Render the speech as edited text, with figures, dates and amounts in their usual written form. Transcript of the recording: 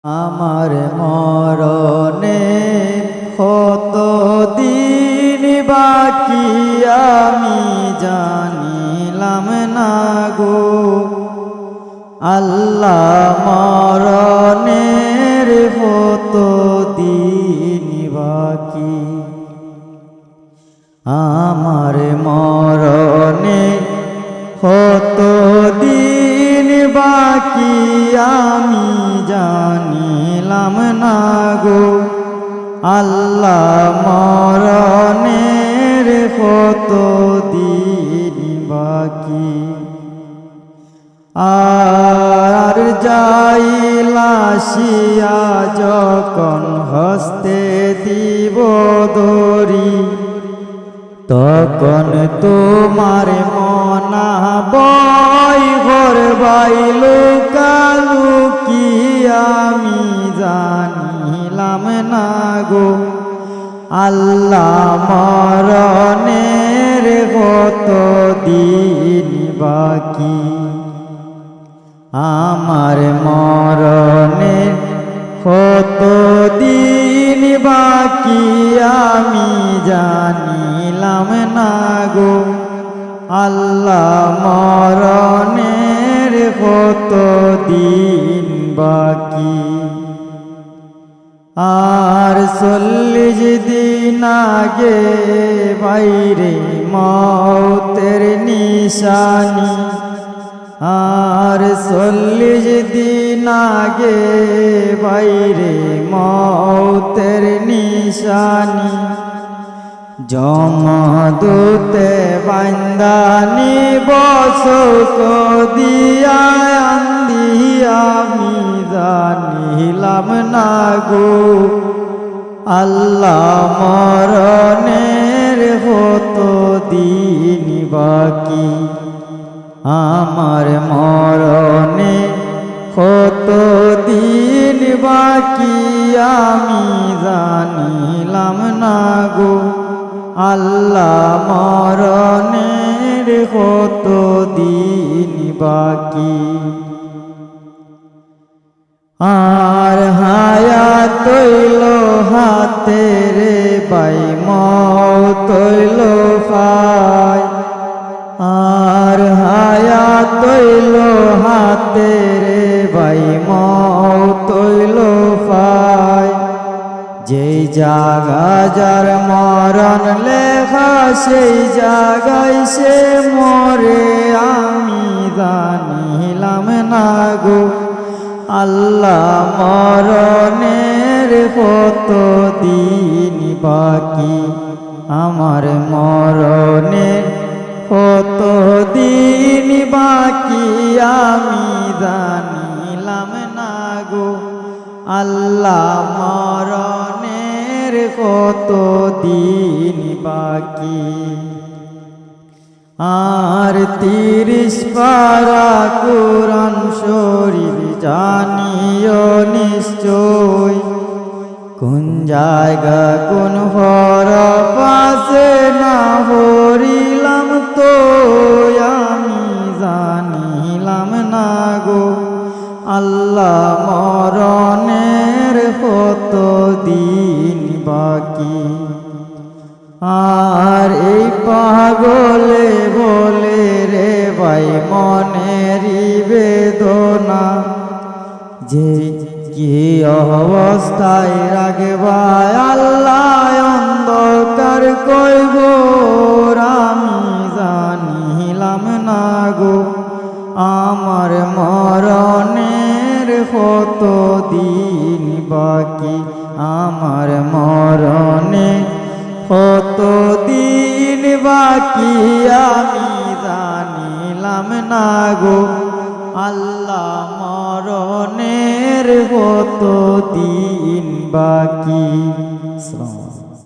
আমার মরণে কত দিন বাকি আমি জানিলাম না গো। আল্লাহ মরণের কত দিন বাকি, আমার মরণে কত দিন বাকি আমি জানিলাম না গো। আল্লাহ মরণের কত দিন বাকি, আর যাইলাসিয়া যখন হস্তে দিব দড়ি, তখন তোমার মনা বই ঘর বাইলো কালু কি আমি জানিলাম না গো। আল্লাহ মরণের কত দিন বাকি, আমার মরণের কত দিন বাকি আমি জানিলাম না গো। আল্লাহ মরণের কত দিন বাকি, আর 40 দিন আগে বাইরে মৌতের নিশানি, আর 40 দিন আগে বাইরে মৌতের নিশানি, জমদূতে বান্দানি বসক দিয়া আন্দি আমি জানিলাম না গো। আল্লাহ মরণের কত দিন বাকি, আমার মরণে কত দিন বাকি আমি জানিলাম না গো। আল্লাহ মরণের কত দিন বাকি, আর হায়াত তৈল হাতে রে বাই মওত তৈল পায়, আর হায়াত তৈল হাতে রে বাই মওত তৈল পায়। যেই জাগা যার মরণ লেখা সেই জাগায় সে মরে আমি জানিলাম না গো। আল্লাহ মরণের কত দিন বাকি, আমার মরণের কত দিন বাকি আমি জানিলাম না গো। আল্লাহ মরণের কত দিন বাকি, আর 30 পারা কুরআন শরীফ জানিও নিশ্চয়, কোন জায়গা কোন ঘর পাশে না হরিলাম তো আমি জানিলাম না গো। আল্লাহ মরণের কত দিন বাকি, আর এই পাগলে বলে রে ভাই মনেরই বেদনা, যে কি অবস্থায় রাখবা আল্লাহ অন্ধকার কইব আমি জানিলাম না গো। আমার মরণের কত দিন বাকি, আমার মরণে কত দিন বাকি আমি জানিলাম না গো। আল্লাহ মরণের কত দিন বাকি।